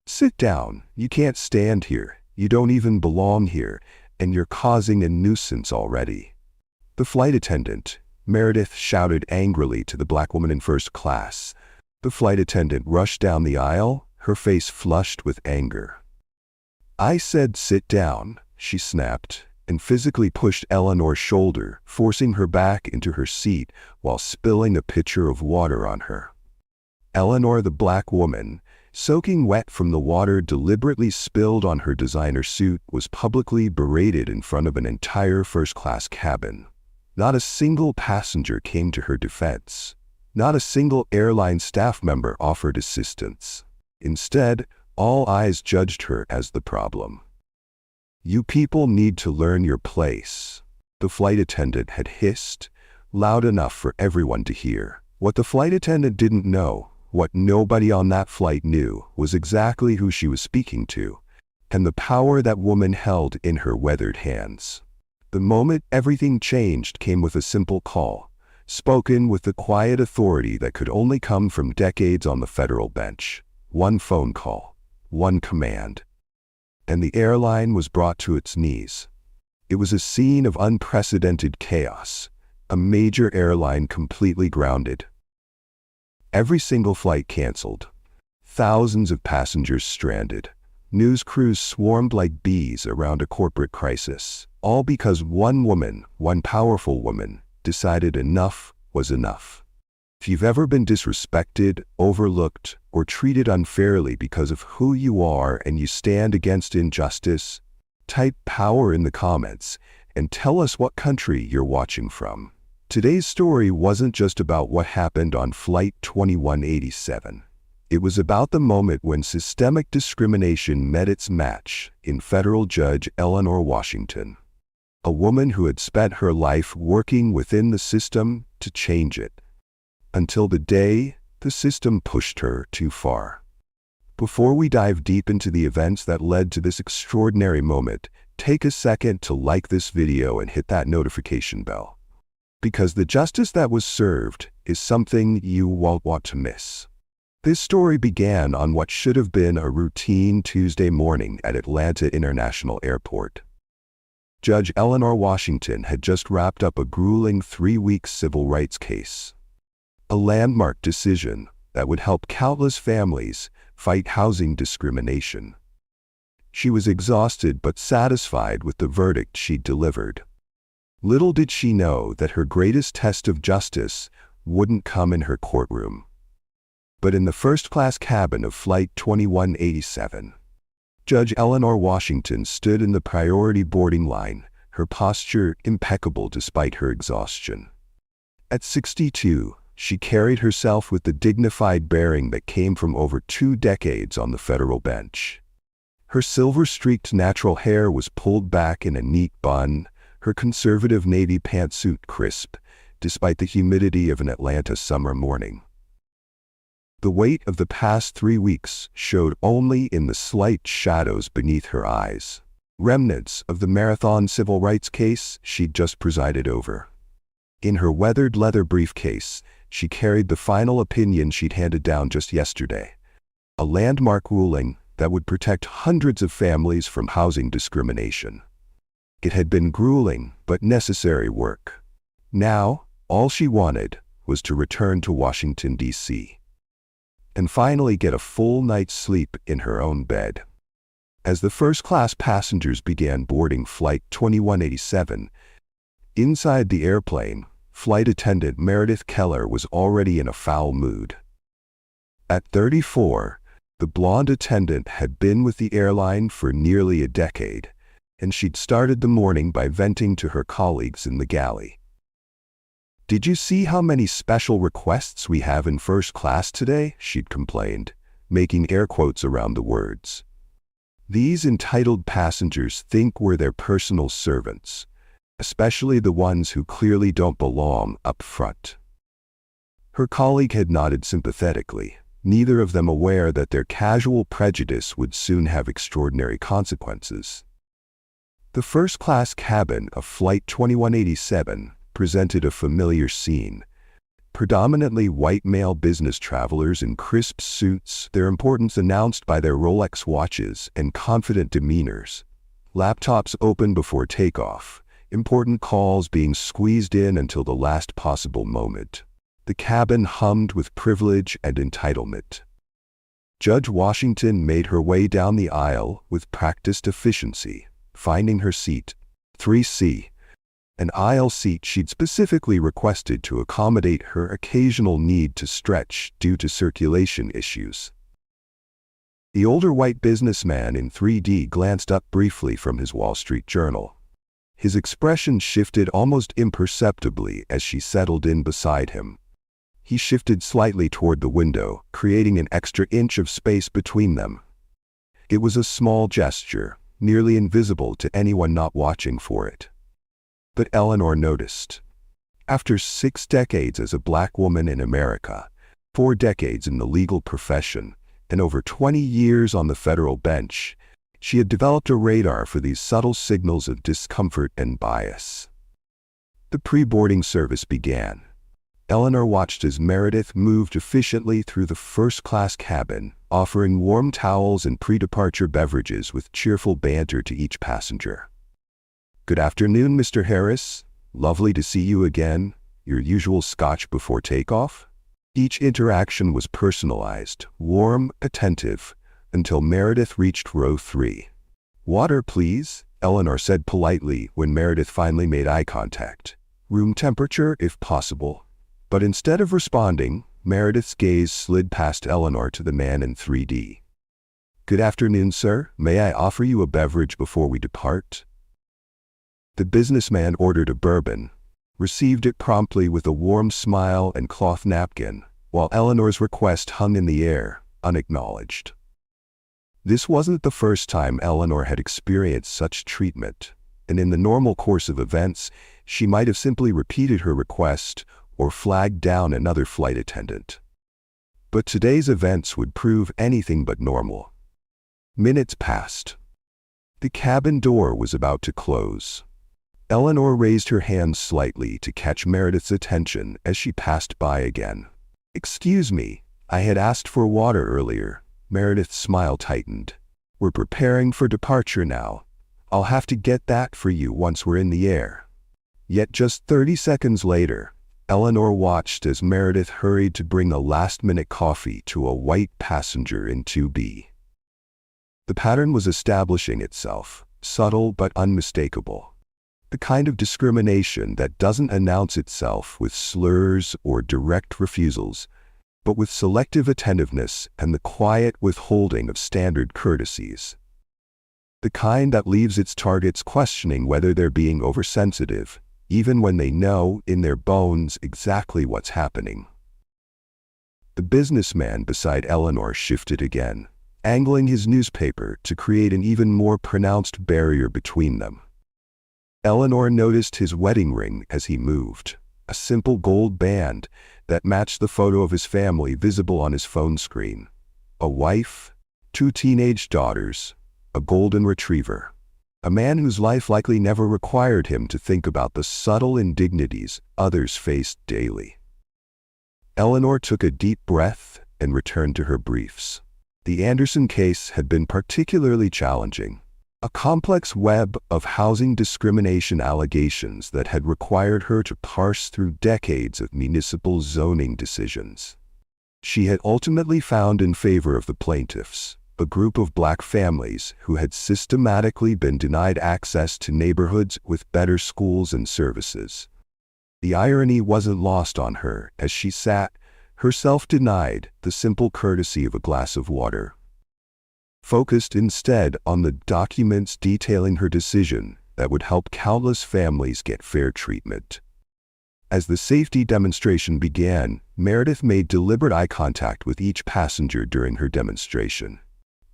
"Sit down. You can't stand here. You don't even belong here, and you're causing a nuisance already." The flight attendant, Meredith, shouted angrily to the black woman in first class. The flight attendant rushed down the aisle, her face flushed with anger. "I said sit down," she snapped, and physically pushed Eleanor's shoulder, forcing her back into her seat while spilling a pitcher of water on her. Eleanor, the black woman, soaking wet from the water deliberately spilled on her designer suit, was publicly berated in front of an entire first-class cabin. Not a single passenger came to her defense. Not a single airline staff member offered assistance. Instead, all eyes judged her as the problem. "You people need to learn your place," the flight attendant had hissed, loud enough for everyone to hear. What the flight attendant didn't know, what nobody on that flight knew, was exactly who she was speaking to, and the power that woman held in her weathered hands. The moment everything changed came with a simple call, spoken with the quiet authority that could only come from decades on the federal bench. One phone call, one command, and the airline was brought to its knees. It was a scene of unprecedented chaos, a major airline completely grounded. Every single flight canceled, thousands of passengers stranded, news crews swarmed like bees around a corporate crisis, all because one woman, one powerful woman, decided enough was enough. If you've ever been disrespected, overlooked, or treated unfairly because of who you are and you stand against injustice, type power in the comments and tell us what country you're watching from. Today's story wasn't just about what happened on Flight 2187. It was about the moment when systemic discrimination met its match in federal judge Eleanor Washington, a woman who had spent her life working within the system to change it, until the day the system pushed her too far. Before we dive deep into the events that led to this extraordinary moment, take a second to like this video and hit that notification bell, because the justice that was served is something you won't want to miss. This story began on what should have been a routine Tuesday morning at Atlanta International Airport. Judge Eleanor Washington had just wrapped up a grueling 3-week civil rights case, a landmark decision that would help countless families fight housing discrimination. She was exhausted but satisfied with the verdict she'd delivered. Little did she know that her greatest test of justice wouldn't come in her courtroom, but in the first-class cabin of Flight 2187. Judge Eleanor Washington stood in the priority boarding line, her posture impeccable despite her exhaustion. At 62, she carried herself with the dignified bearing that came from over 2 decades on the federal bench. Her silver-streaked natural hair was pulled back in a neat bun, her conservative navy pantsuit crisp, despite the humidity of an Atlanta summer morning. The weight of the past 3 weeks showed only in the slight shadows beneath her eyes, remnants of the marathon civil rights case she'd just presided over. In her weathered leather briefcase, she carried the final opinion she'd handed down just yesterday, a landmark ruling that would protect hundreds of families from housing discrimination. It had been grueling but necessary work. Now, all she wanted was to return to Washington, D.C., and finally get a full night's sleep in her own bed. As the first-class passengers began boarding Flight 2187, inside the airplane, flight attendant Meredith Keller was already in a foul mood. At 34, the blonde attendant had been with the airline for nearly a decade, and she'd started the morning by venting to her colleagues in the galley. "Did you see how many special requests we have in first class today?" she'd complained, making air quotes around the words. "These entitled passengers think we're their personal servants, especially the ones who clearly don't belong up front." Her colleague had nodded sympathetically, neither of them aware that their casual prejudice would soon have extraordinary consequences. The first-class cabin of Flight 2187 presented a familiar scene, Predominantly white male business travelers in crisp suits, their importance announced by their Rolex watches and confident demeanors. Laptops open before takeoff, important calls being squeezed in until the last possible moment. The cabin hummed with privilege and entitlement. Judge Washington made her way down the aisle with practiced efficiency, finding her seat, 3C, an aisle seat she'd specifically requested to accommodate her occasional need to stretch due to circulation issues. The older white businessman in 3D glanced up briefly from his Wall Street Journal. His expression shifted almost imperceptibly as she settled in beside him. He shifted slightly toward the window, creating an extra inch of space between them. It was a small gesture, nearly invisible to anyone not watching for it. But Eleanor noticed. After 6 decades as a black woman in America, 4 decades in the legal profession, and over 20 years on the federal bench, she had developed a radar for these subtle signals of discomfort and bias. The pre-boarding service began. Eleanor watched as Meredith moved efficiently through the first-class cabin, offering warm towels and pre-departure beverages with cheerful banter to each passenger. "Good afternoon, Mr. Harris. Lovely to see you again. Your usual scotch before takeoff?" Each interaction was personalized, warm, attentive, until Meredith reached row 3. "Water, please," Eleanor said politely when Meredith finally made eye contact. "Room temperature, if possible." But instead of responding, Meredith's gaze slid past Eleanor to the man in 3D. "Good afternoon, sir. May I offer you a beverage before we depart?" The businessman ordered a bourbon, received it promptly with a warm smile and cloth napkin, while Eleanor's request hung in the air, unacknowledged. This wasn't the first time Eleanor had experienced such treatment, and in the normal course of events, she might have simply repeated her request or flagged down another flight attendant. But today's events would prove anything but normal. Minutes passed. The cabin door was about to close. Eleanor raised her hand slightly to catch Meredith's attention as she passed by again. "Excuse me, I had asked for water earlier." Meredith's smile tightened. "We're preparing for departure now. I'll have to get that for you once we're in the air." Yet just 30 seconds later, Eleanor watched as Meredith hurried to bring a last-minute coffee to a white passenger in 2B. The pattern was establishing itself, subtle but unmistakable. The kind of discrimination that doesn't announce itself with slurs or direct refusals, but with selective attentiveness and the quiet withholding of standard courtesies. The kind that leaves its targets questioning whether they're being oversensitive, even when they know in their bones exactly what's happening. The businessman beside Eleanor shifted again, angling his newspaper to create an even more pronounced barrier between them. Eleanor noticed his wedding ring as he moved, a simple gold band that matched the photo of his family visible on his phone screen. A wife, 2 teenage daughters, a golden retriever. A man whose life likely never required him to think about the subtle indignities others faced daily. Eleanor took a deep breath and returned to her briefs. The Anderson case had been particularly challenging. A complex web of housing discrimination allegations that had required her to parse through decades of municipal zoning decisions. She had ultimately found in favor of the plaintiffs, a group of black families who had systematically been denied access to neighborhoods with better schools and services. The irony wasn't lost on her as she sat, herself denied the simple courtesy of a glass of water. Focused instead on the documents detailing her decision that would help countless families get fair treatment. As the safety demonstration began, Meredith made deliberate eye contact with each passenger during her demonstration.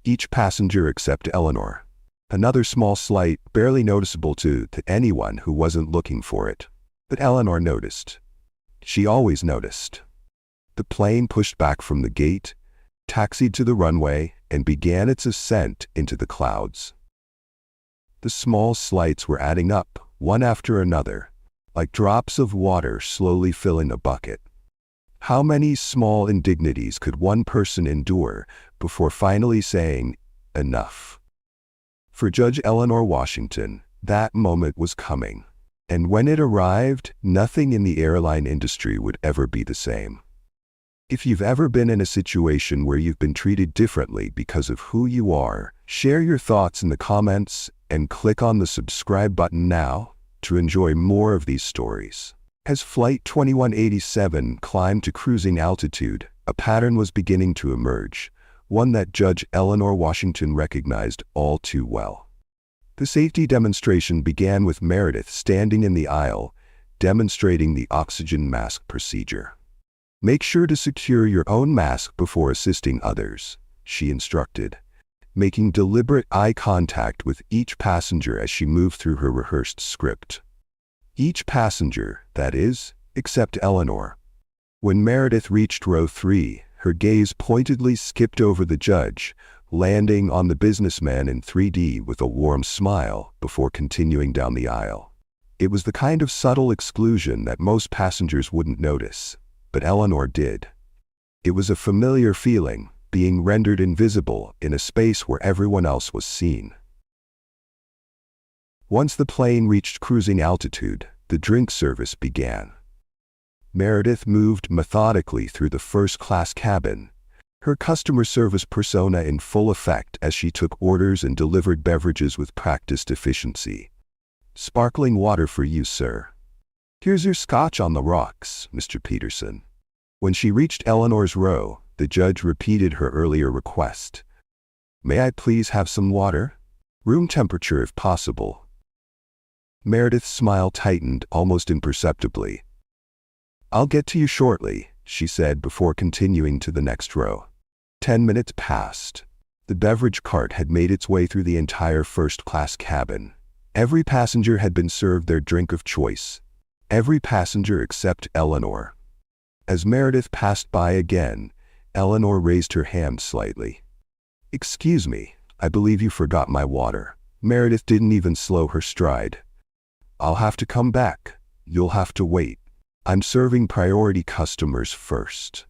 Each passenger except Eleanor. Another small slight, barely noticeable to anyone who wasn't looking for it. But Eleanor noticed. She always noticed. The plane pushed back from the gate, taxied to the runway, and began its ascent into the clouds. The small slights were adding up, one after another, like drops of water slowly filling a bucket. How many small indignities could one person endure before finally saying, enough? For Judge Eleanor Washington, that moment was coming. And when it arrived, nothing in the airline industry would ever be the same. If you've ever been in a situation where you've been treated differently because of who you are, share your thoughts in the comments and click on the subscribe button now to enjoy more of these stories. As Flight 2187 climbed to cruising altitude, a pattern was beginning to emerge, one that Judge Eleanor Washington recognized all too well. The safety demonstration began with Meredith standing in the aisle, demonstrating the oxygen mask procedure. "Make sure to secure your own mask before assisting others," she instructed, making deliberate eye contact with each passenger as she moved through her rehearsed script. Each passenger, that is, except Eleanor. When Meredith reached row 3, her gaze pointedly skipped over the judge, landing on the businessman in 3D with a warm smile before continuing down the aisle. It was the kind of subtle exclusion that most passengers wouldn't notice, but Eleanor did. It was a familiar feeling, being rendered invisible in a space where everyone else was seen. Once the plane reached cruising altitude, the drink service began. Meredith moved methodically through the first-class cabin, her customer service persona in full effect as she took orders and delivered beverages with practiced efficiency. "Sparkling water for you, sir." "Here's your scotch on the rocks, Mr. Peterson." When she reached Eleanor's row, the judge repeated her earlier request. "May I please have some water? Room temperature if possible." Meredith's smile tightened almost imperceptibly. "I'll get to you shortly," she said before continuing to the next row. 10 minutes passed. The beverage cart had made its way through the entire first-class cabin. Every passenger had been served their drink of choice. Every passenger except Eleanor. As Meredith passed by again, Eleanor raised her hand slightly. "Excuse me, I believe you forgot my water." Meredith didn't even slow her stride. "I'll have to come back. You'll have to wait. I'm serving priority customers first."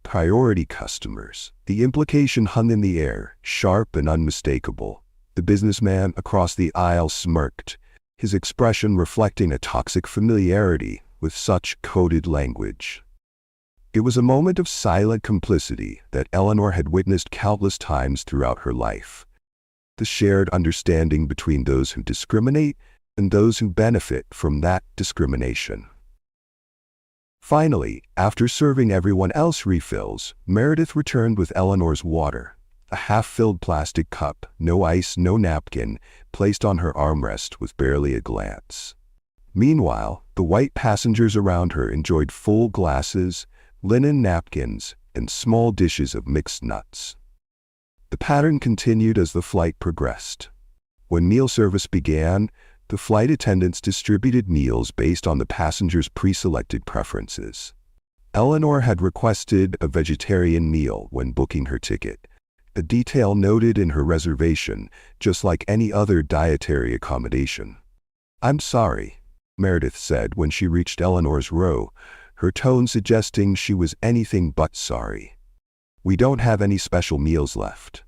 Priority customers. The implication hung in the air, sharp and unmistakable. The businessman across the aisle smirked, his expression reflecting a toxic familiarity with such coded language. It was a moment of silent complicity that Eleanor had witnessed countless times throughout her life. The shared understanding between those who discriminate and those who benefit from that discrimination. Finally, after serving everyone else refills, Meredith returned with Eleanor's water, a half-filled plastic cup, no ice, no napkin, placed on her armrest with barely a glance. Meanwhile, the white passengers around her enjoyed full glasses, linen napkins, and small dishes of mixed nuts. The pattern continued as the flight progressed. When meal service began, the flight attendants distributed meals based on the passengers' pre-selected preferences. Eleanor had requested a vegetarian meal when booking her ticket, a detail noted in her reservation, just like any other dietary accommodation. "I'm sorry," Meredith said when she reached Eleanor's row, her tone suggesting she was anything but sorry. "We don't have any special meals left."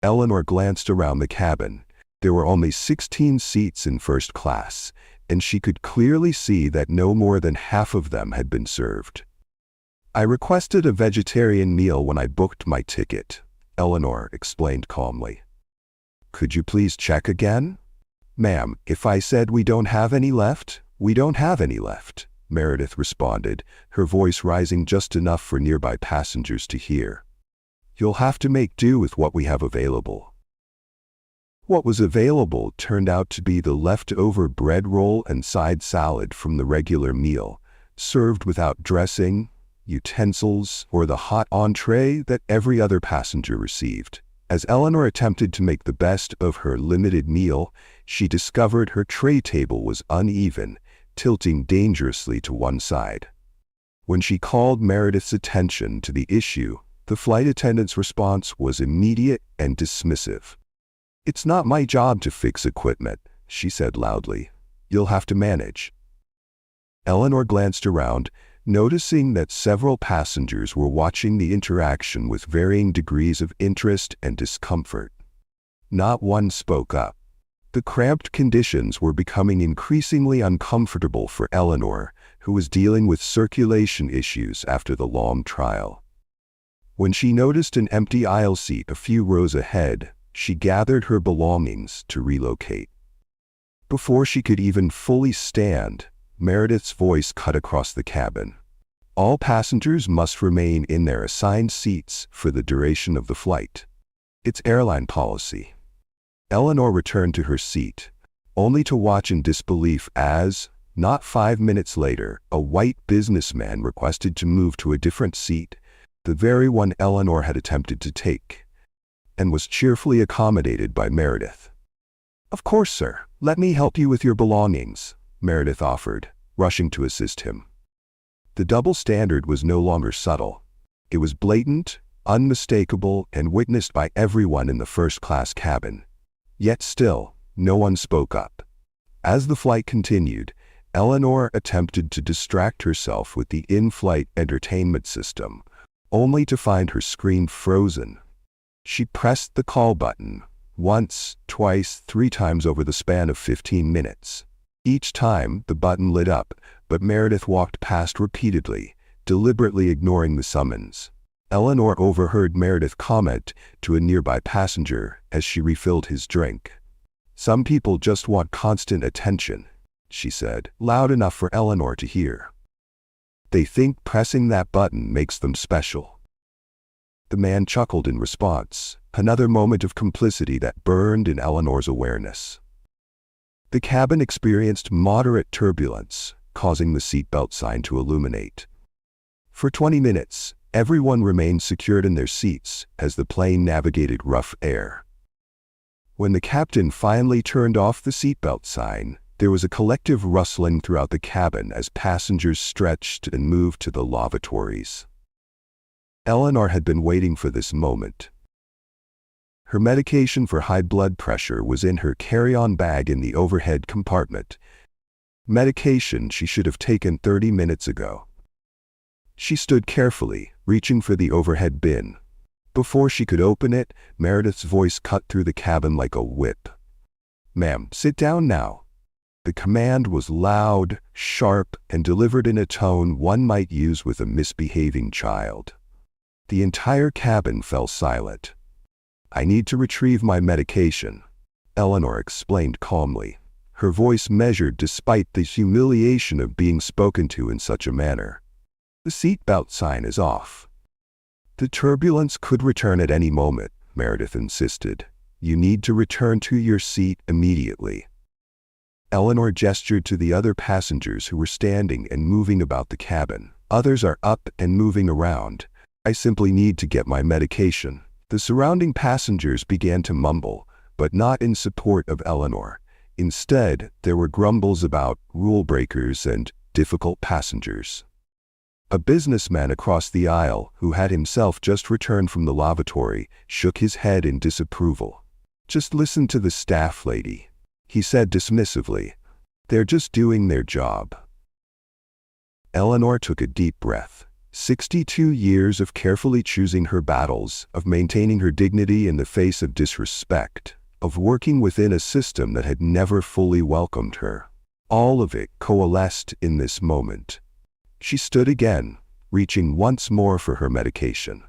Eleanor glanced around the cabin. There were only 16 seats in first class, and she could clearly see that no more than half of them had been served. "I requested a vegetarian meal when I booked my ticket," Eleanor explained calmly. "Could you please check again?" "Ma'am, if I said we don't have any left, we don't have any left," Meredith responded, her voice rising just enough for nearby passengers to hear. "You'll have to make do with what we have available." What was available turned out to be the leftover bread roll and side salad from the regular meal, served without dressing, utensils, or the hot entree that every other passenger received. As Eleanor attempted to make the best of her limited meal, she discovered her tray table was uneven, tilting dangerously to one side. When she called Meredith's attention to the issue, the flight attendant's response was immediate and dismissive. "It's not my job to fix equipment," she said loudly. "You'll have to manage." Eleanor glanced around, Noticing that several passengers were watching the interaction with varying degrees of interest and discomfort, not one spoke up. The cramped conditions were becoming increasingly uncomfortable for Eleanor, who was dealing with circulation issues after the long trial. When she noticed an empty aisle seat a few rows ahead, she gathered her belongings to relocate. Before she could even fully stand, Meredith's voice cut across the cabin. All passengers must remain in their assigned seats for the duration of the flight. It's airline policy. Eleanor returned to her seat, only to watch in disbelief as, not 5 minutes later, a white businessman requested to move to a different seat, the very one Eleanor had attempted to take, and was cheerfully accommodated by Meredith. "Of course, sir. Let me help you with your belongings," Meredith offered, rushing to assist him. The double standard was no longer subtle. It was blatant, unmistakable, and witnessed by everyone in the first-class cabin. Yet still, no one spoke up. As the flight continued, Eleanor attempted to distract herself with the in-flight entertainment system, only to find her screen frozen. She pressed the call button, once, twice, 3 times over the span of 15 minutes. Each time, the button lit up, but Meredith walked past repeatedly, deliberately ignoring the summons. Eleanor overheard Meredith comment to a nearby passenger as she refilled his drink. "Some people just want constant attention," she said, loud enough for Eleanor to hear. "They think pressing that button makes them special." The man chuckled in response, another moment of complicity that burned in Eleanor's awareness. The cabin experienced moderate turbulence, causing the seatbelt sign to illuminate. For 20 minutes, everyone remained secured in their seats as the plane navigated rough air. When the captain finally turned off the seatbelt sign, there was a collective rustling throughout the cabin as passengers stretched and moved to the lavatories. Eleanor had been waiting for this moment. Her medication for high blood pressure was in her carry-on bag in the overhead compartment. Medication she should have taken 30 minutes ago. She stood carefully, reaching for the overhead bin. Before she could open it, Meredith's voice cut through the cabin like a whip. "Ma'am, sit down now." The command was loud, sharp, and delivered in a tone one might use with a misbehaving child. The entire cabin fell silent. "I need to retrieve my medication," Eleanor explained calmly, her voice measured despite the humiliation of being spoken to in such a manner. "The seatbelt sign is off." "The turbulence could return at any moment," Meredith insisted. "You need to return to your seat immediately." Eleanor gestured to the other passengers who were standing and moving about the cabin. "Others are up and moving around. I simply need to get my medication." The surrounding passengers began to mumble, but not in support of Eleanor. Instead, there were grumbles about rule breakers and difficult passengers. A businessman across the aisle, who had himself just returned from the lavatory, shook his head in disapproval. "Just listen to the staff lady," he said dismissively. "They're just doing their job." Eleanor took a deep breath. 62 years of carefully choosing her battles, of maintaining her dignity in the face of disrespect, of working within a system that had never fully welcomed her. All of it coalesced in this moment. She stood again, reaching once more for her medication.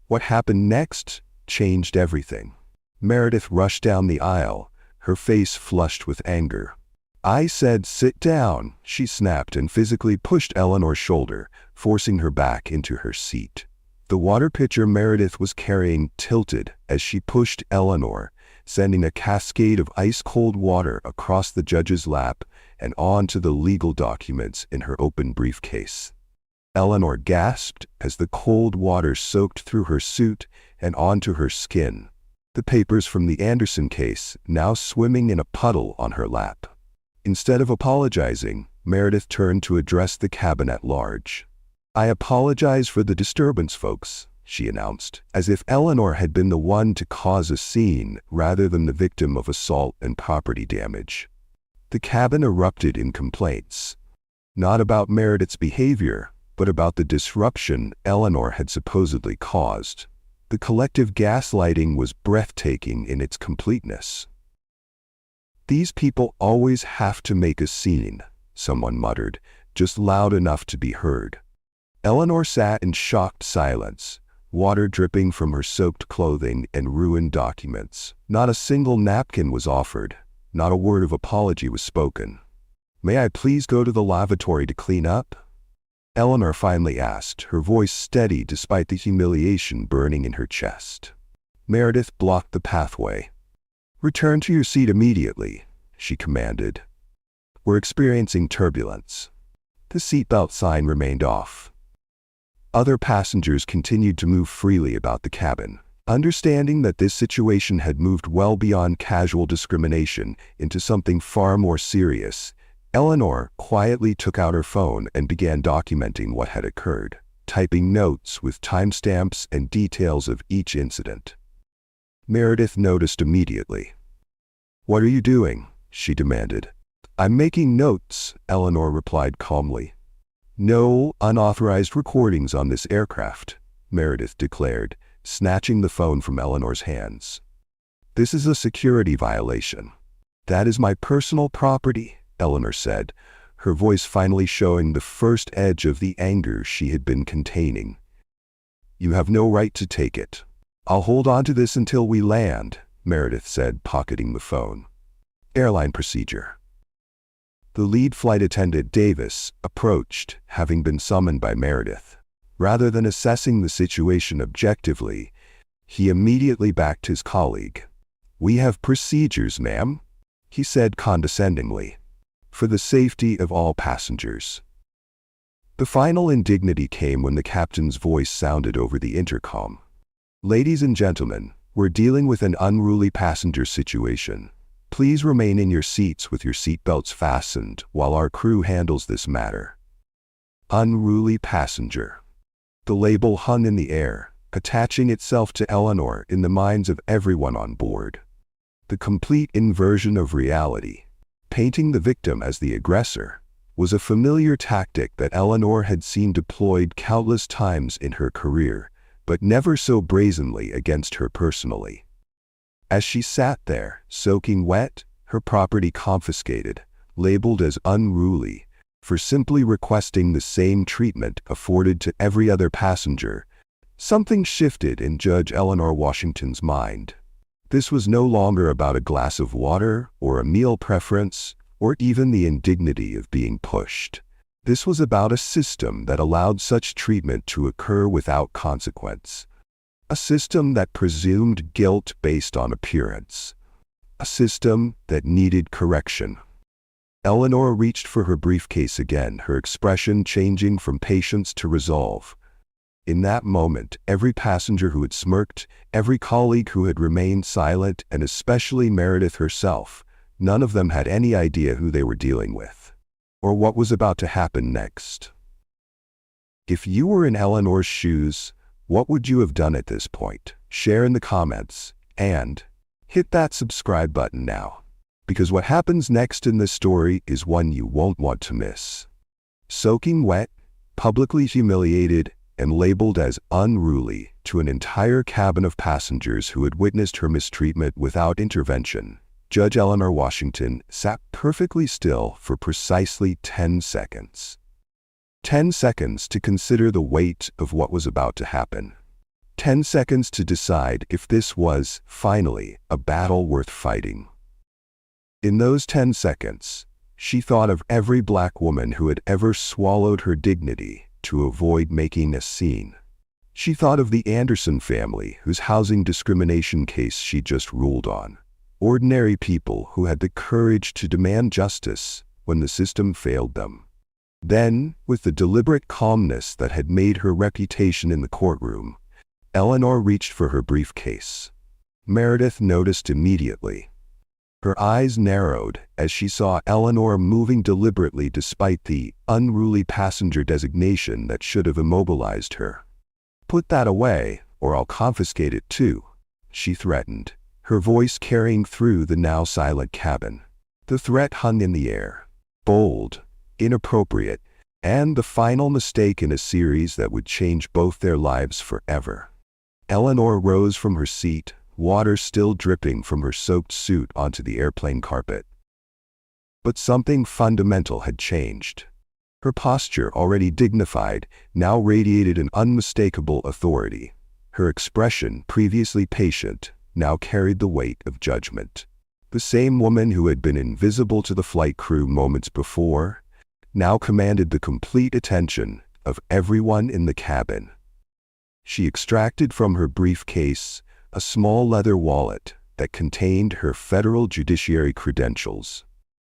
What happened next changed everything. Meredith rushed down the aisle, her face flushed with anger. "I said sit down," she snapped and physically pushed Eleanor's shoulder, forcing her back into her seat. The water pitcher Meredith was carrying tilted as she pushed Eleanor, sending a cascade of ice-cold water across the judge's lap and onto the legal documents in her open briefcase. Eleanor gasped as the cold water soaked through her suit and onto her skin, the papers from the Anderson case now swimming in a puddle on her lap. Instead of apologizing, Meredith turned to address the cabin at large. "I apologize for the disturbance, folks," she announced, as if Eleanor had been the one to cause a scene rather than the victim of assault and property damage. The cabin erupted in complaints. Not about Meredith's behavior, but about the disruption Eleanor had supposedly caused. The collective gaslighting was breathtaking in its completeness. "These people always have to make a scene," someone muttered, just loud enough to be heard. Eleanor sat in shocked silence, water dripping from her soaked clothing and ruined documents. Not a single napkin was offered, not a word of apology was spoken. "May I please go to the lavatory to clean up?" Eleanor finally asked, her voice steady despite the humiliation burning in her chest. Meredith blocked the pathway. "Return to your seat immediately," she commanded. "We're experiencing turbulence." The seatbelt sign remained off. Other passengers continued to move freely about the cabin. Understanding that this situation had moved well beyond casual discrimination into something far more serious, Eleanor quietly took out her phone and began documenting what had occurred, typing notes with timestamps and details of each incident. Meredith noticed immediately. "What are you doing?" she demanded. "I'm making notes," Eleanor replied calmly. "No unauthorized recordings on this aircraft," Meredith declared, snatching the phone from Eleanor's hands. "This is a security violation." "That is my personal property," Eleanor said, her voice finally showing the first edge of the anger she had been containing. "You have no right to take it." "I'll hold on to this until we land," Meredith said, pocketing the phone. "Airline procedure." The lead flight attendant, Davis, approached, having been summoned by Meredith. Rather than assessing the situation objectively, he immediately backed his colleague. "We have procedures, ma'am," he said condescendingly, "for the safety of all passengers." The final indignity came when the captain's voice sounded over the intercom. "Ladies and gentlemen, we're dealing with an unruly passenger situation. Please remain in your seats with your seatbelts fastened while our crew handles this matter." Unruly passenger. The label hung in the air, attaching itself to Eleanor in the minds of everyone on board. The complete inversion of reality, painting the victim as the aggressor, was a familiar tactic that Eleanor had seen deployed countless times in her career, but never so brazenly against her personally. As she sat there, soaking wet, her property confiscated, labeled as unruly, for simply requesting the same treatment afforded to every other passenger, something shifted in Judge Eleanor Washington's mind. This was no longer about a glass of water, or a meal preference, or even the indignity of being pushed. This was about a system that allowed such treatment to occur without consequence. A system that presumed guilt based on appearance. A system that needed correction. Eleanor reached for her briefcase again, her expression changing from patience to resolve. In that moment, every passenger who had smirked, every colleague who had remained silent, and especially Meredith herself, none of them had any idea who they were dealing with, or what was about to happen next. If you were in Eleanor's shoes, what would you have done at this point? Share in the comments, and hit that subscribe button now, because what happens next in this story is one you won't want to miss. Soaking wet, publicly humiliated, and labeled as unruly to an entire cabin of passengers who had witnessed her mistreatment without intervention, Judge Eleanor Washington sat perfectly still for precisely 10 seconds. 10 seconds to consider the weight of what was about to happen. 10 seconds to decide if this was, finally, a battle worth fighting. In those 10 seconds, she thought of every black woman who had ever swallowed her dignity to avoid making a scene. She thought of the Anderson family whose housing discrimination case she just ruled on. Ordinary people who had the courage to demand justice when the system failed them. Then, with the deliberate calmness that had made her reputation in the courtroom, Eleanor reached for her briefcase. Meredith noticed immediately. Her eyes narrowed as she saw Eleanor moving deliberately despite the unruly passenger designation that should have immobilized her. "Put that away, or I'll confiscate it too," she threatened, her voice carrying through the now silent cabin. The threat hung in the air, bold, inappropriate, and the final mistake in a series that would change both their lives forever. Eleanor rose from her seat, water still dripping from her soaked suit onto the airplane carpet. But something fundamental had changed. Her posture, already dignified, now radiated an unmistakable authority. Her expression, previously patient, now carried the weight of judgment. The same woman who had been invisible to the flight crew moments before, now commanded the complete attention of everyone in the cabin. She extracted from her briefcase a small leather wallet that contained her federal judiciary credentials.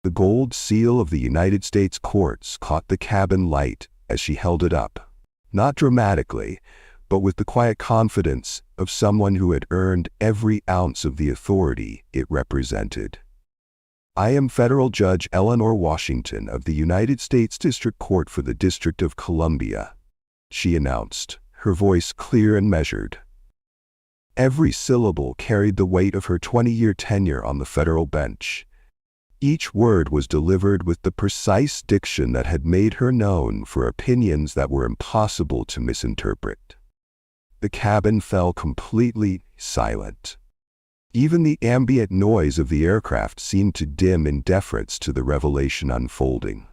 The gold seal of the United States courts caught the cabin light as she held it up, not dramatically, but with the quiet confidence of someone who had earned every ounce of the authority it represented. "I am Federal Judge Eleanor Washington of the United States District Court for the District of Columbia," she announced, her voice clear and measured. Every syllable carried the weight of her 20-year tenure on the federal bench. Each word was delivered with the precise diction that had made her known for opinions that were impossible to misinterpret. The cabin fell completely silent. Even the ambient noise of the aircraft seemed to dim in deference to the revelation unfolding.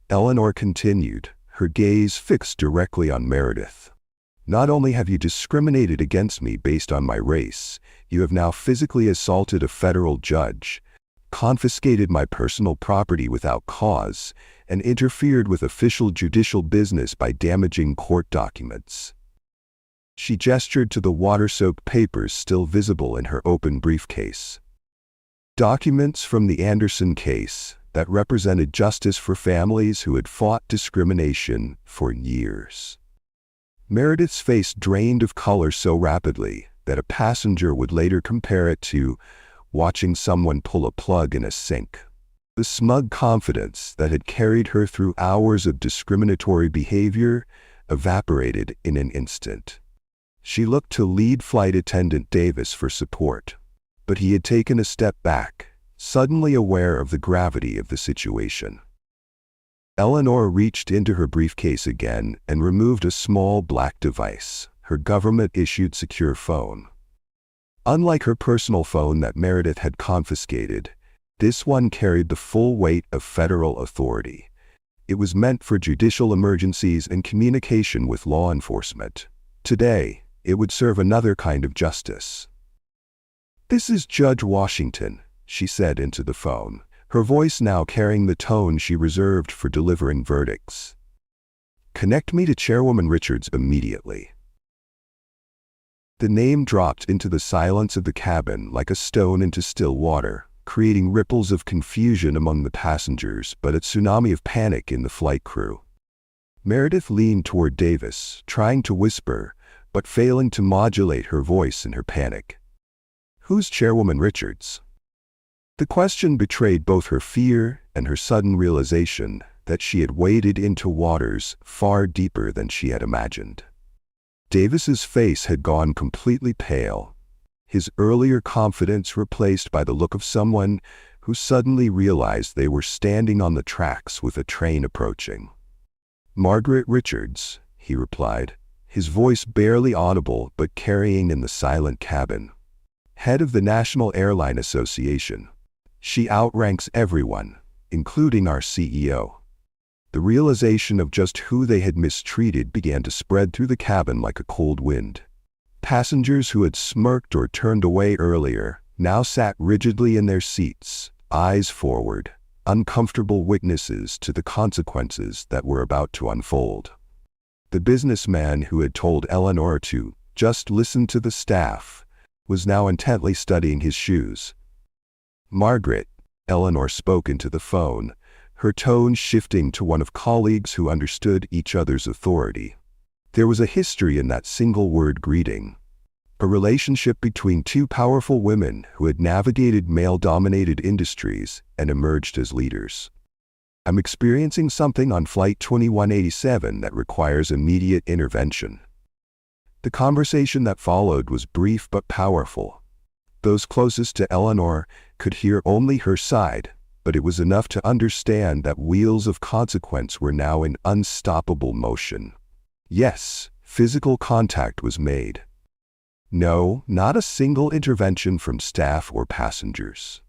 Eleanor continued, her gaze fixed directly on Meredith. "Not only have you discriminated against me based on my race, you have now physically assaulted a federal judge, confiscated my personal property without cause, and interfered with official judicial business by damaging court documents." She gestured to the water-soaked papers still visible in her open briefcase. Documents from the Anderson case that represented justice for families who had fought discrimination for years. Meredith's face drained of color so rapidly that a passenger would later compare it to watching someone pull a plug in a sink. The smug confidence that had carried her through hours of discriminatory behavior evaporated in an instant. She looked to lead flight attendant Davis for support, but he had taken a step back, suddenly aware of the gravity of the situation. Eleanor reached into her briefcase again and removed a small black device, her government-issued secure phone. Unlike her personal phone that Meredith had confiscated, this one carried the full weight of federal authority. It was meant for judicial emergencies and communication with law enforcement. Today, it would serve another kind of justice. "This is Judge Washington," she said into the phone, her voice now carrying the tone she reserved for delivering verdicts. "Connect me to Chairwoman Richards immediately." The name dropped into the silence of the cabin like a stone into still water, creating ripples of confusion among the passengers but a tsunami of panic in the flight crew. Meredith leaned toward Davis, trying to whisper, but failing to modulate her voice in her panic. "Who's Chairwoman Richards?" The question betrayed both her fear and her sudden realization that she had waded into waters far deeper than she had imagined. Davis's face had gone completely pale, his earlier confidence replaced by the look of someone who suddenly realized they were standing on the tracks with a train approaching. "Margaret Richards," he replied, his voice barely audible but carrying in the silent cabin. "Head of the National Airline Association. She outranks everyone, including our CEO." The realization of just who they had mistreated began to spread through the cabin like a cold wind. Passengers who had smirked or turned away earlier now sat rigidly in their seats, eyes forward, uncomfortable witnesses to the consequences that were about to unfold. The businessman who had told Eleanor to just listen to the staff was now intently studying his shoes. "Margaret," Eleanor spoke into the phone, her tone shifting to one of colleagues who understood each other's authority. There was a history in that single-word greeting, a relationship between two powerful women who had navigated male-dominated industries and emerged as leaders. "I'm experiencing something on Flight 2187 that requires immediate intervention." The conversation that followed was brief but powerful. Those closest to Eleanor could hear only her side, but it was enough to understand that wheels of consequence were now in unstoppable motion. Yes, physical contact was made. No, not a single intervention from staff or passengers.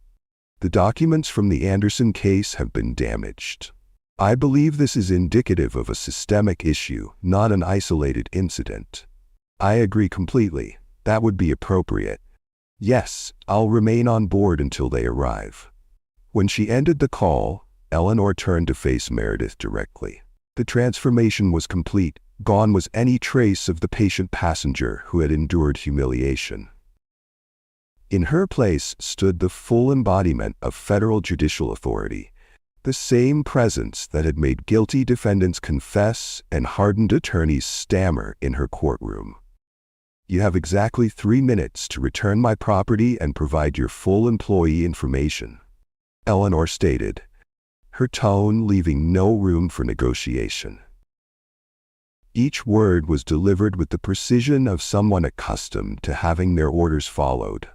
The documents from the Anderson case have been damaged. I believe this is indicative of a systemic issue, not an isolated incident. I agree completely. That would be appropriate. Yes, I'll remain on board until they arrive. When she ended the call, Eleanor turned to face Meredith directly. The transformation was complete. Gone was any trace of the patient passenger who had endured humiliation. In her place stood the full embodiment of federal judicial authority, the same presence that had made guilty defendants confess and hardened attorneys stammer in her courtroom. You have exactly 3 minutes to return my property and provide your full employee information, Eleanor stated, her tone leaving no room for negotiation. Each word was delivered with the precision of someone accustomed to having their orders followed.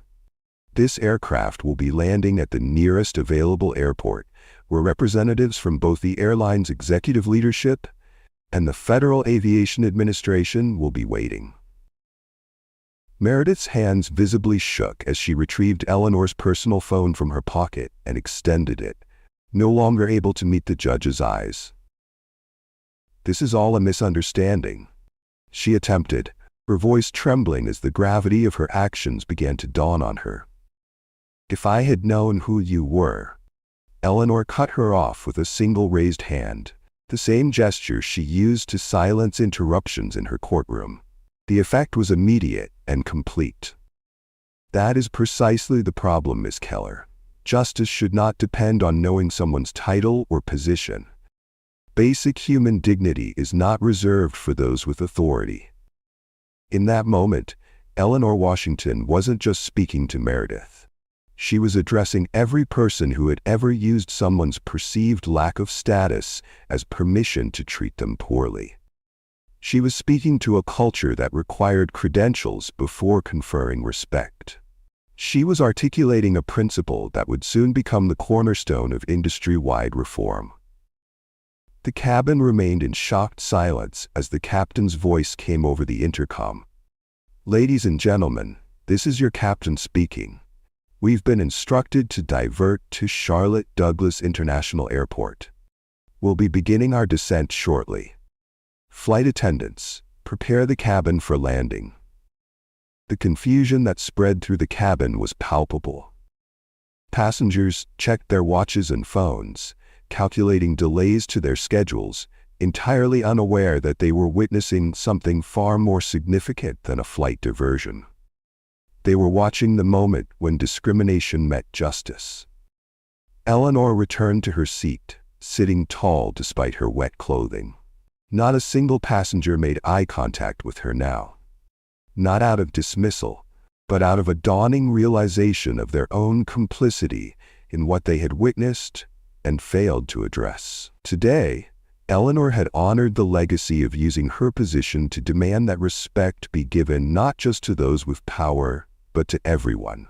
This aircraft will be landing at the nearest available airport, where representatives from both the airline's executive leadership and the Federal Aviation Administration will be waiting. Meredith's hands visibly shook as she retrieved Eleanor's personal phone from her pocket and extended it, no longer able to meet the judge's eyes. "This is all a misunderstanding," she attempted, her voice trembling as the gravity of her actions began to dawn on her. "If I had known who you were," Eleanor cut her off with a single raised hand, the same gesture she used to silence interruptions in her courtroom. The effect was immediate and complete. "That is precisely the problem, Miss Keller. Justice should not depend on knowing someone's title or position. Basic human dignity is not reserved for those with authority." In that moment, Eleanor Washington wasn't just speaking to Meredith. She was addressing every person who had ever used someone's perceived lack of status as permission to treat them poorly. She was speaking to a culture that required credentials before conferring respect. She was articulating a principle that would soon become the cornerstone of industry-wide reform. The cabin remained in shocked silence as the captain's voice came over the intercom. "Ladies and gentlemen, this is your captain speaking. We've been instructed to divert to Charlotte Douglas International Airport. We'll be beginning our descent shortly. Flight attendants, prepare the cabin for landing." The confusion that spread through the cabin was palpable. Passengers checked their watches and phones, calculating delays to their schedules, entirely unaware that they were witnessing something far more significant than a flight diversion. They were watching the moment when discrimination met justice. Eleanor returned to her seat, sitting tall despite her wet clothing. Not a single passenger made eye contact with her now. Not out of dismissal, but out of a dawning realization of their own complicity in what they had witnessed and failed to address. Today, Eleanor had honored the legacy of using her position to demand that respect be given not just to those with power, but to everyone.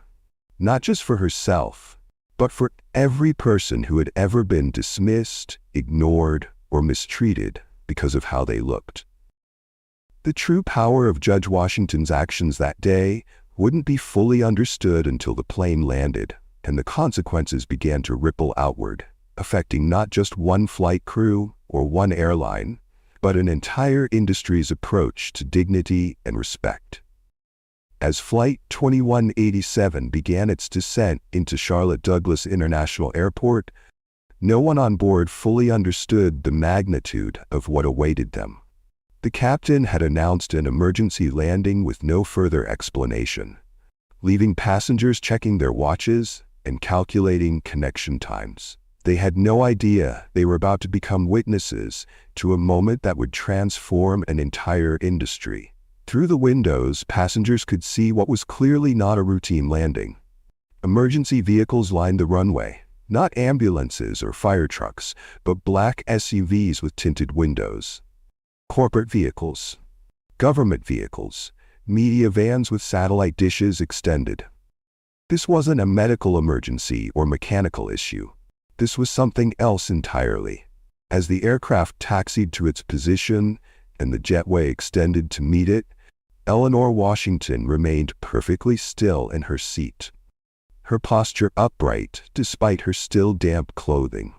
Not just for herself, but for every person who had ever been dismissed, ignored, or mistreated because of how they looked. The true power of Judge Washington's actions that day wouldn't be fully understood until the plane landed, and the consequences began to ripple outward, affecting not just one flight crew or one airline, but an entire industry's approach to dignity and respect. As Flight 2187 began its descent into Charlotte Douglas International Airport, no one on board fully understood the magnitude of what awaited them. The captain had announced an emergency landing with no further explanation, leaving passengers checking their watches and calculating connection times. They had no idea they were about to become witnesses to a moment that would transform an entire industry. Through the windows, passengers could see what was clearly not a routine landing. Emergency vehicles lined the runway, not ambulances or fire trucks, but black SUVs with tinted windows. Corporate vehicles, government vehicles, media vans with satellite dishes extended. This wasn't a medical emergency or mechanical issue. This was something else entirely. As the aircraft taxied to its position and the jetway extended to meet it, Eleanor Washington remained perfectly still in her seat, her posture upright despite her still damp clothing.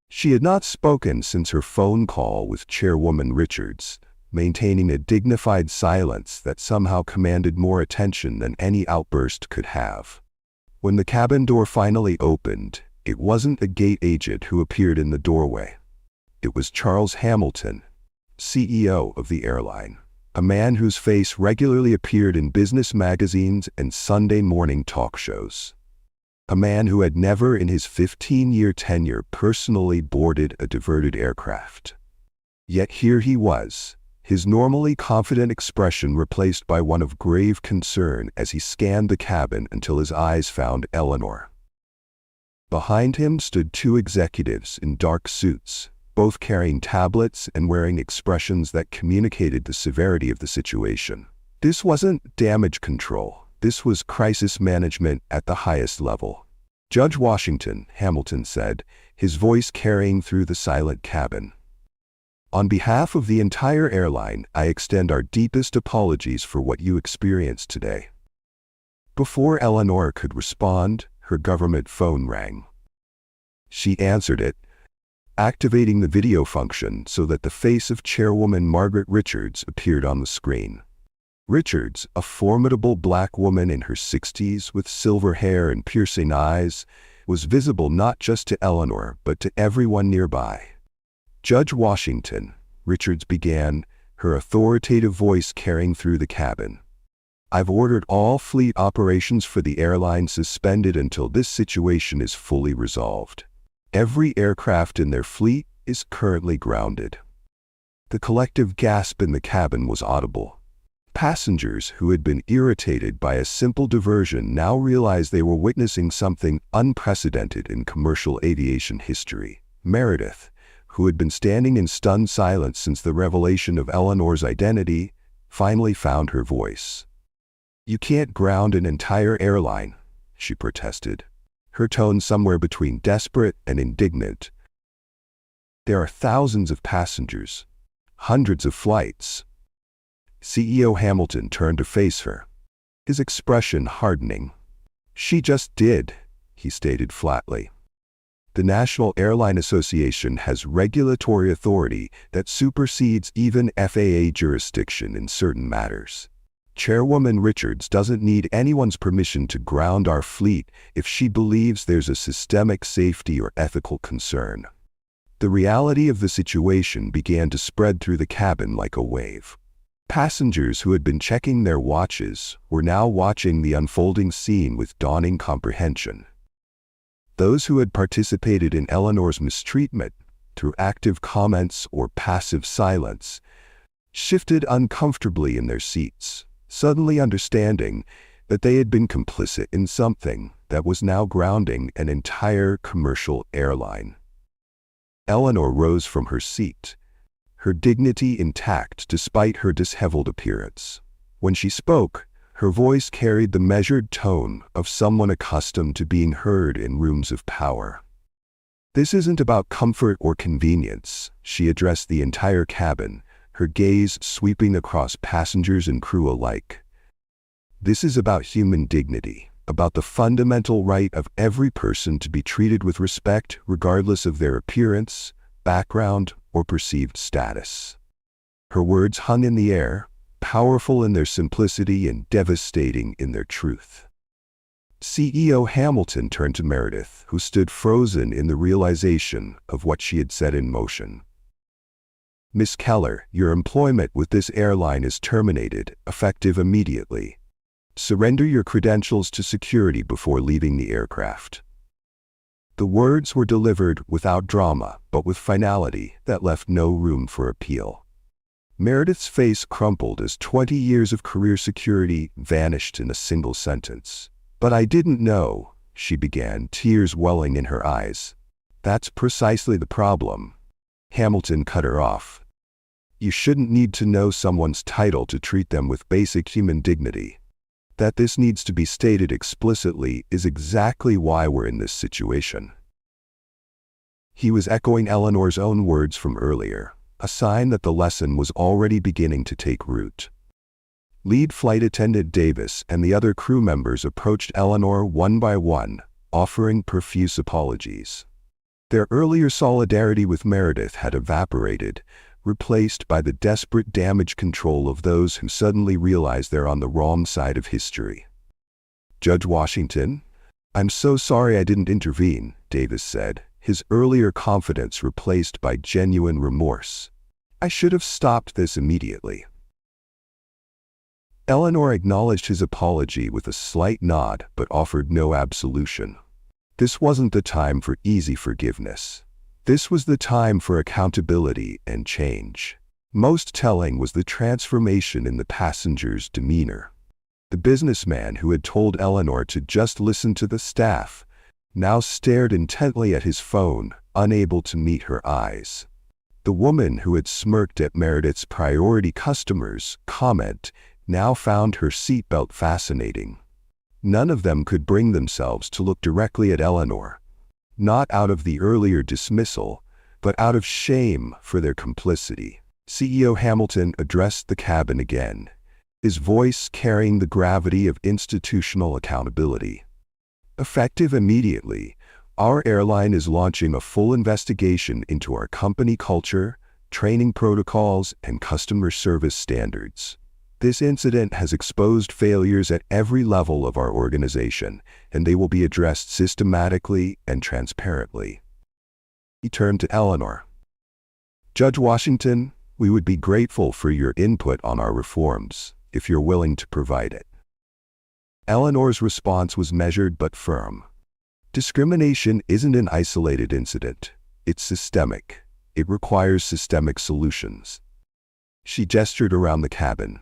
She had not spoken since her phone call with Chairwoman Richards, maintaining a dignified silence that somehow commanded more attention than any outburst could have. When the cabin door finally opened, it wasn't a gate agent who appeared in the doorway. It was Charles Hamilton, CEO of the airline, a man whose face regularly appeared in business magazines and Sunday morning talk shows. A man who had never in his 15-year tenure personally boarded a diverted aircraft. Yet here he was, his normally confident expression replaced by one of grave concern as he scanned the cabin until his eyes found Eleanor. Behind him stood two executives in dark suits, both carrying tablets and wearing expressions that communicated the severity of the situation. This wasn't damage control. This was crisis management at the highest level. Judge Washington, Hamilton said, his voice carrying through the silent cabin. On behalf of the entire airline, I extend our deepest apologies for what you experienced today. Before Eleanor could respond, her government phone rang. She answered it, activating the video function so that the face of Chairwoman Margaret Richards appeared on the screen. Richards, a formidable black woman in her 60s with silver hair and piercing eyes, was visible not just to Eleanor but to everyone nearby. Judge Washington, Richards began, her authoritative voice carrying through the cabin. I've ordered all fleet operations for the airline suspended until this situation is fully resolved. Every aircraft in their fleet is currently grounded. The collective gasp in the cabin was audible. Passengers who had been irritated by a simple diversion now realized they were witnessing something unprecedented in commercial aviation history. Meredith, who had been standing in stunned silence since the revelation of Eleanor's identity, finally found her voice. You can't ground an entire airline, she protested, her tone somewhere between desperate and indignant. There are thousands of passengers, hundreds of flights. CEO Hamilton turned to face her, his expression hardening. She just did, he stated flatly. The National Airline Association has regulatory authority that supersedes even FAA jurisdiction in certain matters. Chairwoman Richards doesn't need anyone's permission to ground our fleet if she believes there's a systemic safety or ethical concern. The reality of the situation began to spread through the cabin like a wave. Passengers who had been checking their watches were now watching the unfolding scene with dawning comprehension. Those who had participated in Eleanor's mistreatment, through active comments or passive silence, shifted uncomfortably in their seats, suddenly understanding that they had been complicit in something that was now grounding an entire commercial airline. Eleanor rose from her seat, her dignity intact despite her disheveled appearance. When she spoke, her voice carried the measured tone of someone accustomed to being heard in rooms of power. This isn't about comfort or convenience, she addressed the entire cabin, her gaze sweeping across passengers and crew alike. This is about human dignity, about the fundamental right of every person to be treated with respect regardless of their appearance, background, or perceived status. Her words hung in the air, powerful in their simplicity and devastating in their truth. CEO Hamilton turned to Meredith, who stood frozen in the realization of what she had set in motion. Miss Keller, your employment with this airline is terminated, effective immediately. Surrender your credentials to security before leaving the aircraft. The words were delivered without drama, but with finality that left no room for appeal. Meredith's face crumpled as 20 years of career security vanished in a single sentence. But I didn't know, she began, tears welling in her eyes. That's precisely the problem. Hamilton cut her off. You shouldn't need to know someone's title to treat them with basic human dignity. That this needs to be stated explicitly is exactly why we're in this situation. He was echoing Eleanor's own words from earlier, a sign that the lesson was already beginning to take root. Lead flight attendant Davis and the other crew members approached Eleanor one by one, offering profuse apologies. Their earlier solidarity with Meredith had evaporated, replaced by the desperate damage control of those who suddenly realize they're on the wrong side of history. "Judge Washington, I'm so sorry I didn't intervene," Davis said, his earlier confidence replaced by genuine remorse. "I should have stopped this immediately." Eleanor acknowledged his apology with a slight nod but offered no absolution. This wasn't the time for easy forgiveness. This was the time for accountability and change. Most telling was the transformation in the passenger's demeanor. The businessman who had told Eleanor to just listen to the staff now stared intently at his phone, unable to meet her eyes. The woman who had smirked at Meredith's priority customers comment now found her seatbelt fascinating. None of them could bring themselves to look directly at Eleanor, not out of the earlier dismissal, but out of shame for their complicity. CEO Hamilton addressed the cabin again, his voice carrying the gravity of institutional accountability. "Effective immediately, our airline is launching a full investigation into our company culture, training protocols, and customer service standards. This incident has exposed failures at every level of our organization, and they will be addressed systematically and transparently." He turned to Eleanor. "Judge Washington, we would be grateful for your input on our reforms, if you're willing to provide it." Eleanor's response was measured but firm. Discrimination isn't an isolated incident. It's systemic. It requires systemic solutions. She gestured around the cabin.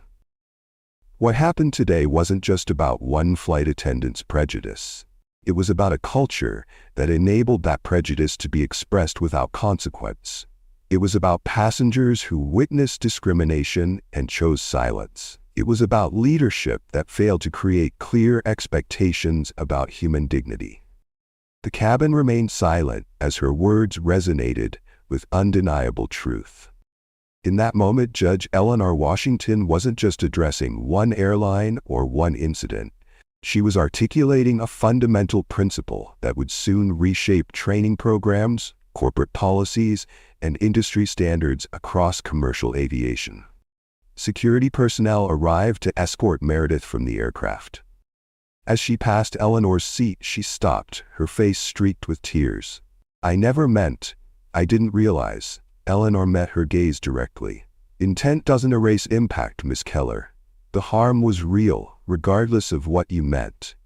What happened today wasn't just about one flight attendant's prejudice. It was about a culture that enabled that prejudice to be expressed without consequence. It was about passengers who witnessed discrimination and chose silence. It was about leadership that failed to create clear expectations about human dignity. The cabin remained silent as her words resonated with undeniable truth. In that moment, Judge Eleanor Washington wasn't just addressing one airline or one incident. She was articulating a fundamental principle that would soon reshape training programs, corporate policies, and industry standards across commercial aviation. Security personnel arrived to escort Meredith from the aircraft. As she passed Eleanor's seat, she stopped, her face streaked with tears. "I never meant, I didn't realize." Eleanor met her gaze directly. "Intent doesn't erase impact, Miss Keller. The harm was real, regardless of what you meant."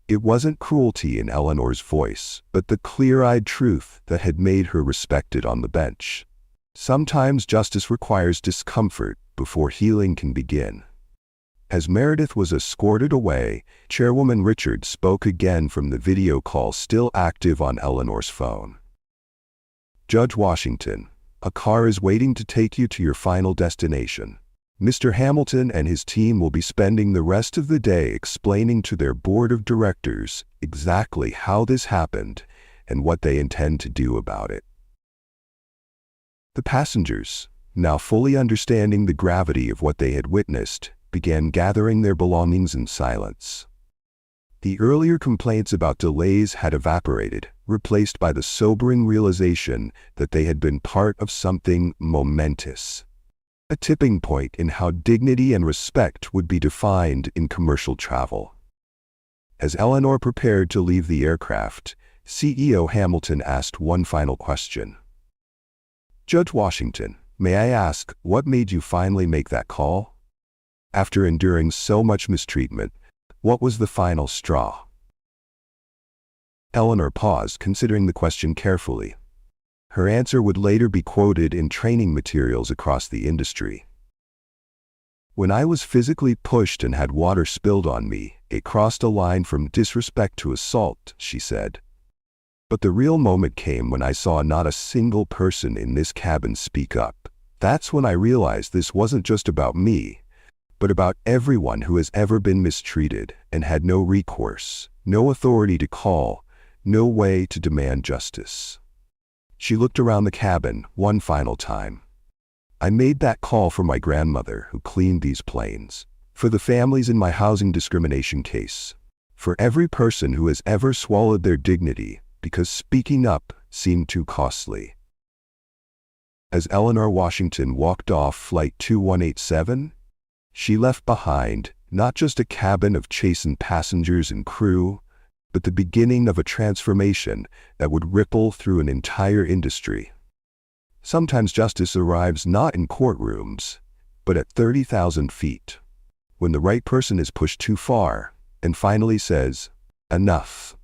It wasn't cruelty in Eleanor's voice, but the clear-eyed truth that had made her respected on the bench. Sometimes justice requires discomfort before healing can begin. As Meredith was escorted away, Chairwoman Richards spoke again from the video call still active on Eleanor's phone. "Judge Washington, a car is waiting to take you to your final destination. Mr. Hamilton and his team will be spending the rest of the day explaining to their board of directors exactly how this happened and what they intend to do about it." The passengers, now fully understanding the gravity of what they had witnessed, began gathering their belongings in silence. The earlier complaints about delays had evaporated, replaced by the sobering realization that they had been part of something momentous. A tipping point in how dignity and respect would be defined in commercial travel. As Eleanor prepared to leave the aircraft, CEO Hamilton asked one final question. "Judge Washington, may I ask, what made you finally make that call? After enduring so much mistreatment, what was the final straw?" Eleanor paused, considering the question carefully. Her answer would later be quoted in training materials across the industry. "When I was physically pushed and had water spilled on me, it crossed a line from disrespect to assault," she said. "But the real moment came when I saw not a single person in this cabin speak up. That's when I realized this wasn't just about me, but about everyone who has ever been mistreated and had no recourse, no authority to call, no way to demand justice." She looked around the cabin one final time. "I made that call for my grandmother who cleaned these planes, for the families in my housing discrimination case, for every person who has ever swallowed their dignity because speaking up seemed too costly." As Eleanor Washington walked off Flight 2187, she left behind not just a cabin of chastened passengers and crew, but the beginning of a transformation that would ripple through an entire industry. Sometimes justice arrives not in courtrooms, but at 30,000 feet, when the right person is pushed too far and finally says, "Enough."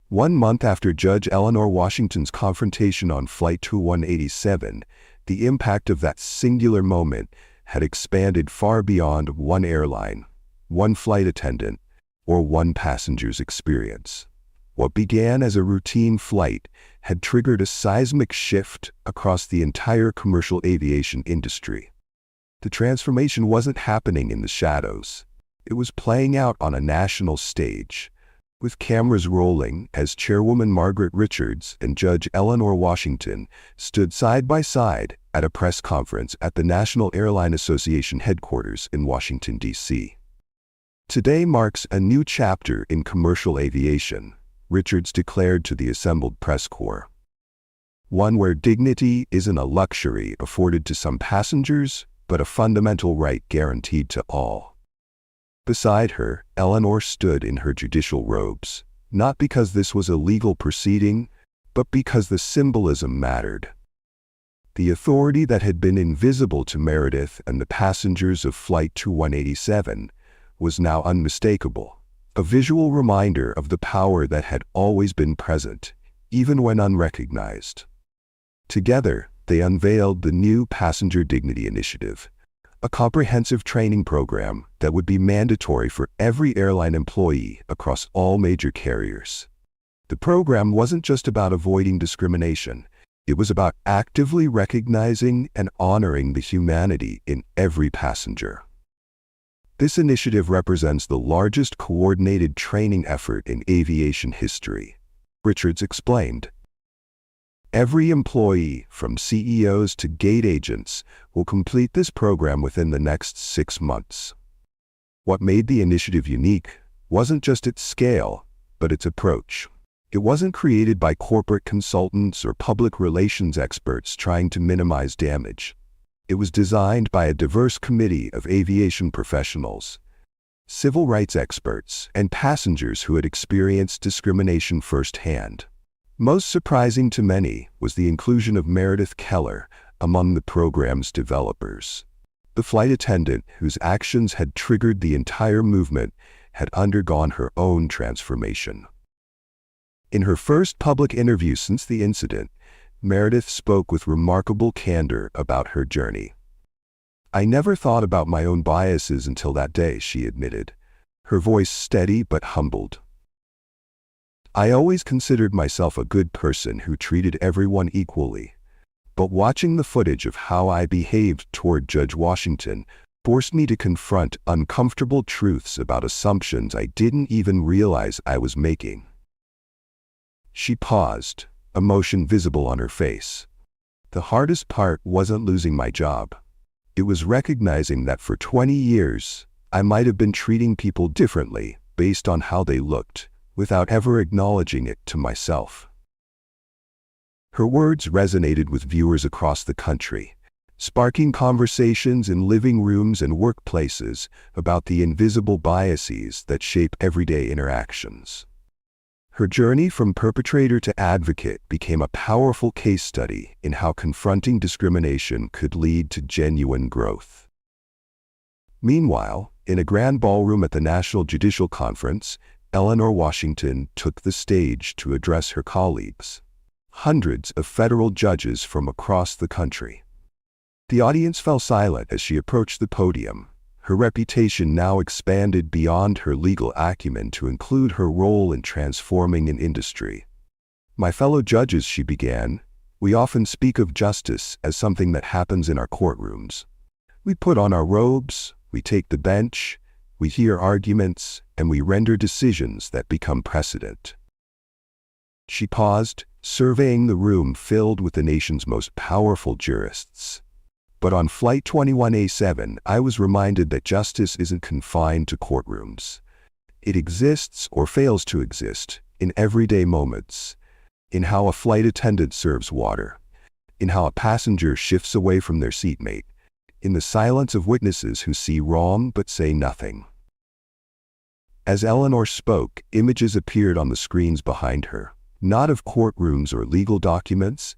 1 month after Judge Eleanor Washington's confrontation on Flight 2187, the impact of that singular moment had expanded far beyond one airline, one flight attendant, or one passenger's experience. What began as a routine flight had triggered a seismic shift across the entire commercial aviation industry. The transformation wasn't happening in the shadows. It was playing out on a national stage, with cameras rolling as Chairwoman Margaret Richards and Judge Eleanor Washington stood side by side at a press conference at the National Airline Association headquarters in Washington, D.C. "Today marks a new chapter in commercial aviation," Richards declared to the assembled press corps. "One where dignity isn't a luxury afforded to some passengers, but a fundamental right guaranteed to all." Beside her, Eleanor stood in her judicial robes, not because this was a legal proceeding, but because the symbolism mattered. The authority that had been invisible to Meredith and the passengers of Flight 2187 was now unmistakable, a visual reminder of the power that had always been present, even when unrecognized. Together, they unveiled the new Passenger Dignity Initiative, a comprehensive training program that would be mandatory for every airline employee across all major carriers. The program wasn't just about avoiding discrimination. It was about actively recognizing and honoring the humanity in every passenger. This initiative represents the largest coordinated training effort in aviation history, Richards explained. Every employee, from CEOs to gate agents, will complete this program within the next 6 months. What made the initiative unique wasn't just its scale, but its approach. It wasn't created by corporate consultants or public relations experts trying to minimize damage. It was designed by a diverse committee of aviation professionals, civil rights experts, and passengers who had experienced discrimination firsthand. Most surprising to many was the inclusion of Meredith Keller among the program's developers. The flight attendant whose actions had triggered the entire movement had undergone her own transformation. In her first public interview since the incident, Meredith spoke with remarkable candor about her journey. "I never thought about my own biases until that day," she admitted, her voice steady but humbled. "I always considered myself a good person who treated everyone equally, but watching the footage of how I behaved toward Judge Washington forced me to confront uncomfortable truths about assumptions I didn't even realize I was making." She paused, emotion visible on her face. "The hardest part wasn't losing my job. It was recognizing that for 20 years, I might have been treating people differently based on how they looked, without ever acknowledging it to myself." Her words resonated with viewers across the country, sparking conversations in living rooms and workplaces about the invisible biases that shape everyday interactions. Her journey from perpetrator to advocate became a powerful case study in how confronting discrimination could lead to genuine growth. Meanwhile, in a grand ballroom at the National Judicial Conference, Eleanor Washington took the stage to address her colleagues, hundreds of federal judges from across the country. The audience fell silent as she approached the podium, her reputation now expanded beyond her legal acumen to include her role in transforming an industry. "My fellow judges," she began, "we often speak of justice as something that happens in our courtrooms. We put on our robes, we take the bench, we hear arguments, and we render decisions that become precedent. She paused, surveying the room filled with the nation's most powerful jurists. But on Flight 21A7, I was reminded that justice isn't confined to courtrooms. It exists or fails to exist in everyday moments, in how a flight attendant serves water, in how a passenger shifts away from their seatmate, in the silence of witnesses who see wrong but say nothing. As Eleanor spoke, images appeared on the screens behind her, not of courtrooms or legal documents,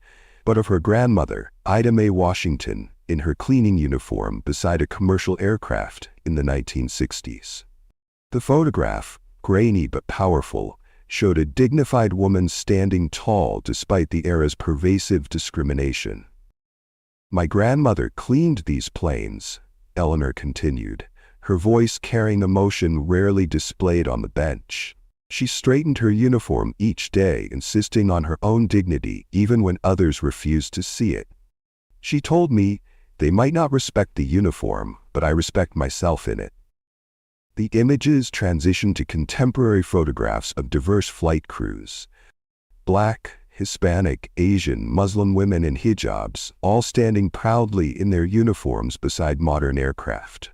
but of her grandmother, Ida Mae Washington, in her cleaning uniform beside a commercial aircraft in the 1960s. The photograph, grainy but powerful, showed a dignified woman standing tall despite the era's pervasive discrimination. "My grandmother cleaned these planes," Eleanor continued, her voice carrying emotion rarely displayed on the bench. She straightened her uniform each day, insisting on her own dignity even when others refused to see it. She told me, "They might not respect the uniform, but I respect myself in it." The images transitioned to contemporary photographs of diverse flight crews. Black, Hispanic, Asian, Muslim women in hijabs, all standing proudly in their uniforms beside modern aircraft.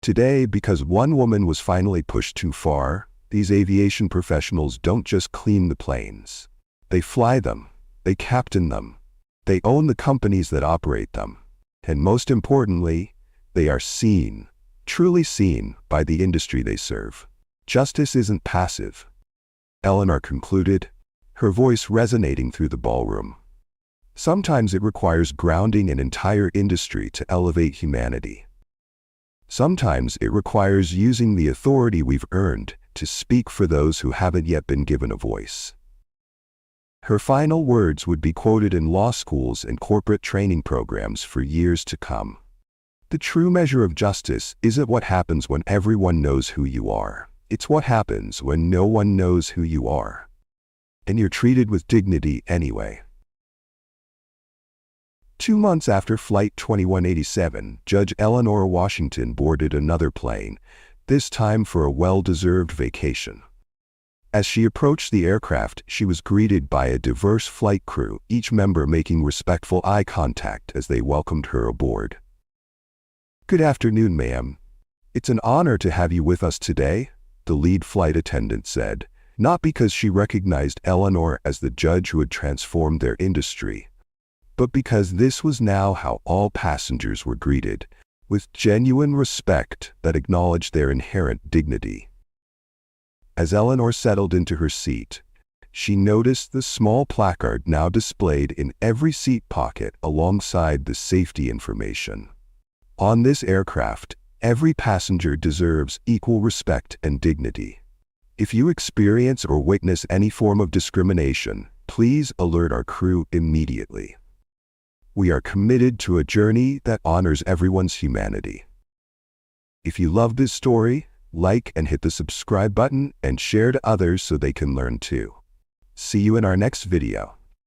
Today, because one woman was finally pushed too far, these aviation professionals don't just clean the planes. They fly them, they captain them, they own the companies that operate them, and most importantly, they are seen, truly seen, by the industry they serve. Justice isn't passive, Eleanor concluded, her voice resonating through the ballroom. Sometimes it requires grounding an entire industry to elevate humanity. Sometimes it requires using the authority we've earned to speak for those who haven't yet been given a voice. Her final words would be quoted in law schools and corporate training programs for years to come. The true measure of justice isn't what happens when everyone knows who you are. It's what happens when no one knows who you are, and you're treated with dignity anyway. 2 months after Flight 2187, Judge Eleanor Washington boarded another plane, this time for a well-deserved vacation. As she approached the aircraft, she was greeted by a diverse flight crew, each member making respectful eye contact as they welcomed her aboard. "Good afternoon, ma'am. It's an honor to have you with us today," the lead flight attendant said, not because she recognized Eleanor as the judge who had transformed their industry, but because this was now how all passengers were greeted, with genuine respect that acknowledged their inherent dignity. As Eleanor settled into her seat, she noticed the small placard now displayed in every seat pocket alongside the safety information. On this aircraft, every passenger deserves equal respect and dignity. If you experience or witness any form of discrimination, please alert our crew immediately. We are committed to a journey that honors everyone's humanity. If you love this story, like and hit the subscribe button and share to others so they can learn too. See you in our next video.